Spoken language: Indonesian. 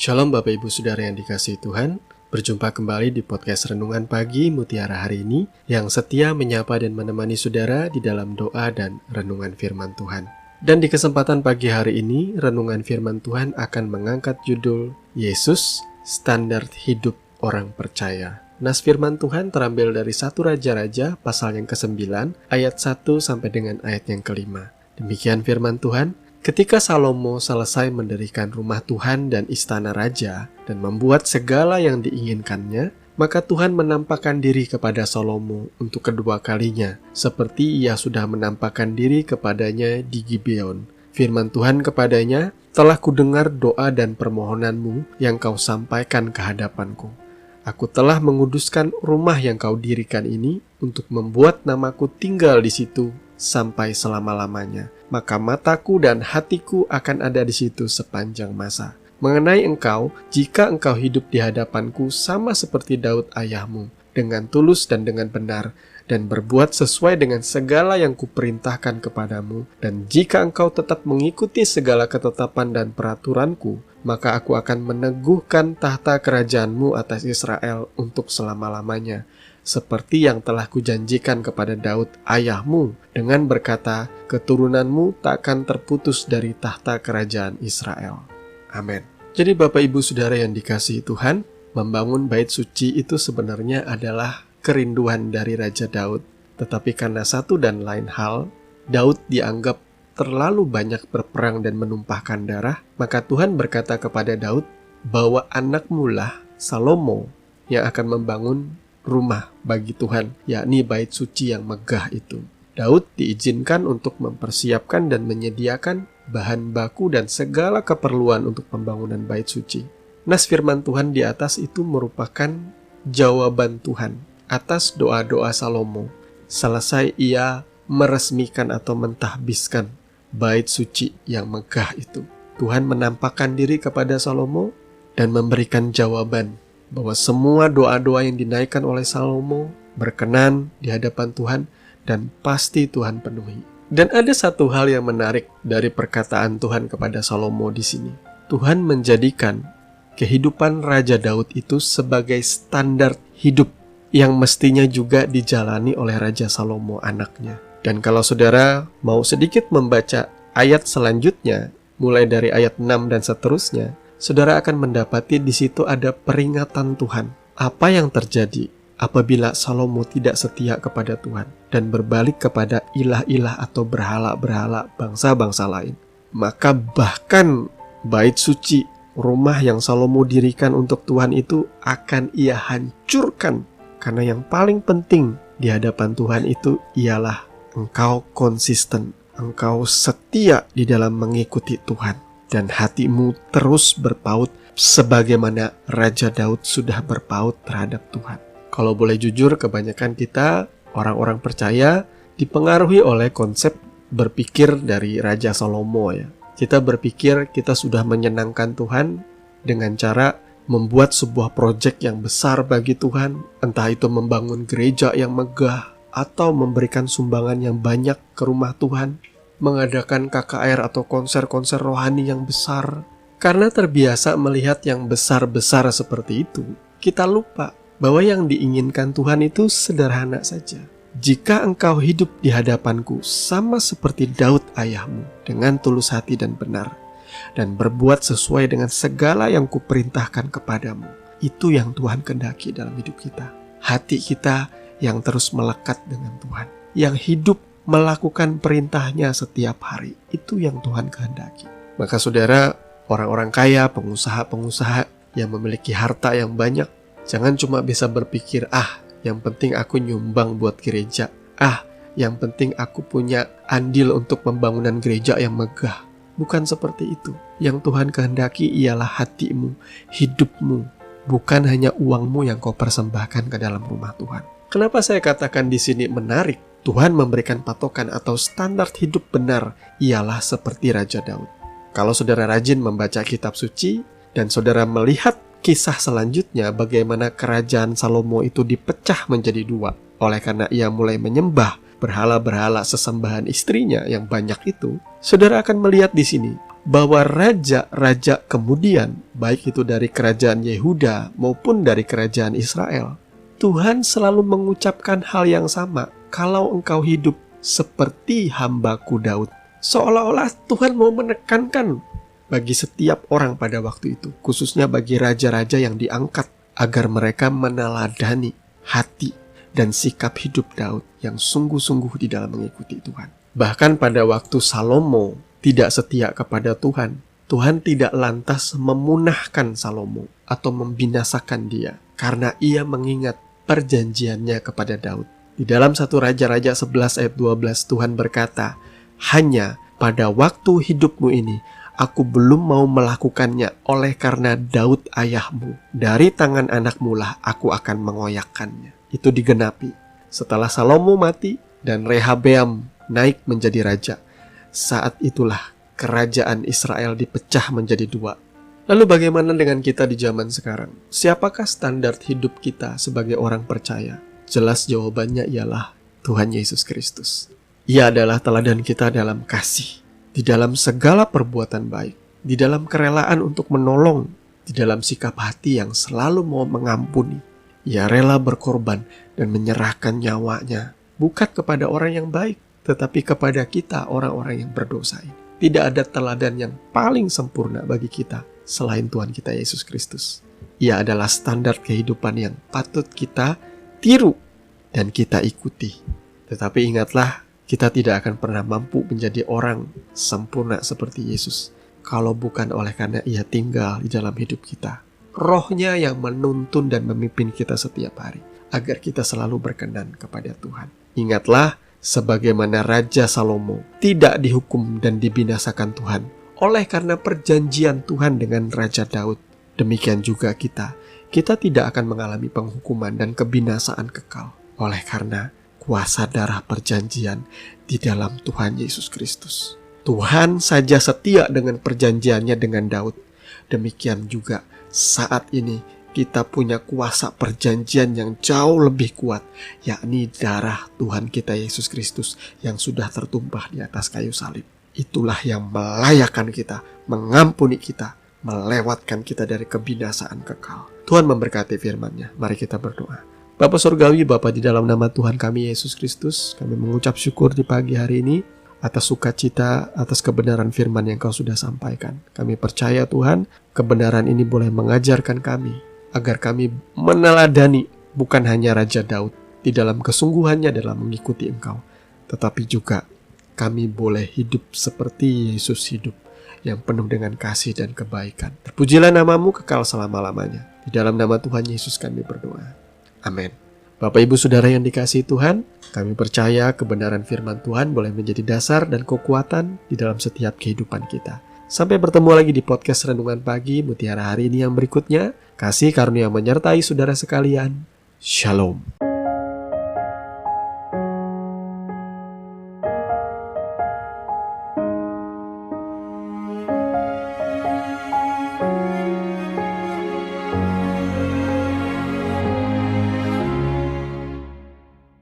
Shalom Bapak Ibu Saudara yang dikasihi Tuhan. Berjumpa kembali di podcast Renungan Pagi Mutiara hari ini yang setia menyapa dan menemani saudara di dalam doa dan renungan firman Tuhan. Dan di kesempatan pagi hari ini, renungan firman Tuhan akan mengangkat judul Yesus, Standar Hidup Orang Percaya. Nas firman Tuhan terambil dari 1 Raja-Raja pasal yang ke-9 ayat 1 sampai dengan ayat yang ke-5. Demikian firman Tuhan. Ketika Salomo selesai mendirikan rumah Tuhan dan istana raja dan membuat segala yang diinginkannya, maka Tuhan menampakkan diri kepada Salomo untuk kedua kalinya, seperti ia sudah menampakkan diri kepadanya di Gibeon. Firman Tuhan kepadanya, "Telah kudengar doa dan permohonanmu yang kau sampaikan ke hadapanku. Aku telah menguduskan rumah yang kau dirikan ini untuk membuat namaku tinggal di situ sampai selama-lamanya. Maka mataku dan hatiku akan ada di situ sepanjang masa. Mengenai engkau, jika engkau hidup di hadapanku sama seperti Daud ayahmu, dengan tulus dan dengan benar, dan berbuat sesuai dengan segala yang kuperintahkan kepadamu, dan jika engkau tetap mengikuti segala ketetapan dan peraturanku, maka aku akan meneguhkan tahta kerajaanmu atas Israel untuk selama-lamanya, seperti yang telah kujanjikan kepada Daud ayahmu, dengan berkata, keturunanmu takkan terputus dari tahta kerajaan Israel." Amin. Jadi Bapak Ibu Saudara yang dikasihi Tuhan, membangun bait suci itu sebenarnya adalah kerinduan dari Raja Daud. Tetapi karena satu dan lain hal, Daud dianggap terlalu banyak berperang dan menumpahkan darah, maka Tuhan berkata kepada Daud bahwa anakmu lah Salomo yang akan membangun rumah bagi Tuhan, yakni bait suci yang megah itu. Daud diizinkan untuk mempersiapkan dan menyediakan bahan baku dan segala keperluan untuk pembangunan bait suci. Nas firman Tuhan di atas itu merupakan jawaban Tuhan atas doa-doa Salomo selesai ia meresmikan atau mentahbiskan bait suci yang megah itu. Tuhan menampakkan diri kepada Salomo dan memberikan jawaban bahwa semua doa-doa yang dinaikkan oleh Salomo berkenan di hadapan Tuhan dan pasti Tuhan penuhi. Dan ada satu hal yang menarik dari perkataan Tuhan kepada Salomo di sini. Tuhan menjadikan kehidupan Raja Daud itu sebagai standar hidup yang mestinya juga dijalani oleh Raja Salomo anaknya. Dan kalau saudara mau sedikit membaca ayat selanjutnya, mulai dari ayat 6 dan seterusnya, saudara akan mendapati di situ ada peringatan Tuhan. Apa yang terjadi apabila Salomo tidak setia kepada Tuhan dan berbalik kepada ilah-ilah atau berhala-berhala bangsa-bangsa lain? Maka bahkan bait suci, rumah yang Salomo dirikan untuk Tuhan itu akan ia hancurkan. Karena yang paling penting di hadapan Tuhan itu ialah engkau konsisten, engkau setia di dalam mengikuti Tuhan. Dan hatimu terus berpaut sebagaimana Raja Daud sudah berpaut terhadap Tuhan. Kalau boleh jujur, kebanyakan kita, orang-orang percaya, dipengaruhi oleh konsep berpikir dari Raja Salomo ya. Kita berpikir kita sudah menyenangkan Tuhan dengan cara membuat sebuah proyek yang besar bagi Tuhan, entah itu membangun gereja yang megah, atau memberikan sumbangan yang banyak ke rumah Tuhan, mengadakan KKR atau konser-konser rohani yang besar. Karena terbiasa melihat yang besar-besar seperti itu, kita lupa bahwa yang diinginkan Tuhan itu sederhana saja. Jika engkau hidup di hadapanku sama seperti Daud ayahmu, dengan tulus hati dan benar, dan berbuat sesuai dengan segala yang kuperintahkan kepadamu, itu yang Tuhan kehendaki dalam hidup kita. Hati kita yang terus melekat dengan Tuhan, yang hidup melakukan perintahnya setiap hari, itu yang Tuhan kehendaki. Maka saudara, orang-orang kaya, pengusaha-pengusaha yang memiliki harta yang banyak, jangan cuma bisa berpikir, yang penting aku nyumbang buat gereja, yang penting aku punya andil untuk pembangunan gereja yang megah. Bukan seperti itu. Yang Tuhan kehendaki ialah hatimu, hidupmu, bukan hanya uangmu yang kau persembahkan ke dalam rumah Tuhan. Kenapa saya katakan di sini menarik? Tuhan memberikan patokan atau standar hidup benar ialah seperti Raja Daud. Kalau saudara rajin membaca kitab suci dan saudara melihat kisah selanjutnya bagaimana kerajaan Salomo itu dipecah menjadi dua oleh karena ia mulai menyembah berhala-berhala sesembahan istrinya yang banyak itu, saudara akan melihat di sini bahwa raja-raja kemudian, baik itu dari kerajaan Yehuda maupun dari kerajaan Israel, Tuhan selalu mengucapkan hal yang sama. Kalau engkau hidup seperti hambaku Daud. Seolah-olah Tuhan mau menekankan bagi setiap orang pada waktu itu, khususnya bagi raja-raja yang diangkat, agar mereka meneladani hati dan sikap hidup Daud yang sungguh-sungguh di dalam mengikuti Tuhan. Bahkan pada waktu Salomo tidak setia kepada Tuhan, Tuhan tidak lantas memunahkan Salomo atau membinasakan dia, karena ia mengingat perjanjiannya kepada Daud. Di dalam 1 Raja-Raja 11 ayat 12 Tuhan berkata, "Hanya pada waktu hidupmu ini, aku belum mau melakukannya oleh karena Daud ayahmu. Dari tangan anakmu lah aku akan mengoyakkannya." Itu digenapi setelah Salomo mati dan Rehabeam naik menjadi raja. Saat itulah kerajaan Israel dipecah menjadi dua. Lalu bagaimana dengan kita di zaman sekarang? Siapakah standar hidup kita sebagai orang percaya? Jelas jawabannya ialah Tuhan Yesus Kristus. Ia adalah teladan kita dalam kasih, di dalam segala perbuatan baik, di dalam kerelaan untuk menolong, di dalam sikap hati yang selalu mau mengampuni. Ia rela berkorban dan menyerahkan nyawanya, bukan kepada orang yang baik, tetapi kepada kita orang-orang yang berdosa ini. Tidak ada teladan yang paling sempurna bagi kita selain Tuhan kita Yesus Kristus. Ia adalah standar kehidupan yang patut kita tiru dan kita ikuti. Tetapi ingatlah, kita tidak akan pernah mampu menjadi orang sempurna seperti Yesus kalau bukan oleh karena Ia tinggal di dalam hidup kita. Roh-Nya yang menuntun dan memimpin kita setiap hari agar kita selalu berkenan kepada Tuhan. Ingatlah, sebagaimana Raja Salomo tidak dihukum dan dibinasakan Tuhan oleh karena perjanjian Tuhan dengan Raja Daud, demikian juga kita tidak akan mengalami penghukuman dan kebinasaan kekal oleh karena kuasa darah perjanjian di dalam Tuhan Yesus Kristus. Tuhan saja setia dengan perjanjiannya dengan Daud. Demikian juga saat ini kita punya kuasa perjanjian yang jauh lebih kuat, yakni darah Tuhan kita Yesus Kristus yang sudah tertumpah di atas kayu salib. Itulah yang melayakkan kita, mengampuni kita, melewatkan kita dari kebinasaan kekal. Tuhan memberkati firman-Nya. Mari kita berdoa. Bapa Surgawi, Bapa di dalam nama Tuhan kami Yesus Kristus, kami mengucap syukur di pagi hari ini atas sukacita, atas kebenaran firman yang Kau sudah sampaikan. Kami percaya Tuhan, kebenaran ini boleh mengajarkan kami agar kami meneladani bukan hanya Raja Daud di dalam kesungguhannya dalam mengikuti Engkau, tetapi juga kami boleh hidup seperti Yesus hidup, yang penuh dengan kasih dan kebaikan. Terpujilah nama-Mu kekal selama-lamanya. Di dalam nama Tuhan Yesus kami berdoa. Amin. Bapak Ibu Saudara yang dikasihi Tuhan, kami percaya kebenaran firman Tuhan boleh menjadi dasar dan kekuatan di dalam setiap kehidupan kita. Sampai bertemu lagi di podcast Renungan Pagi Mutiara hari ini yang berikutnya. Kasih karunia menyertai saudara sekalian. Shalom.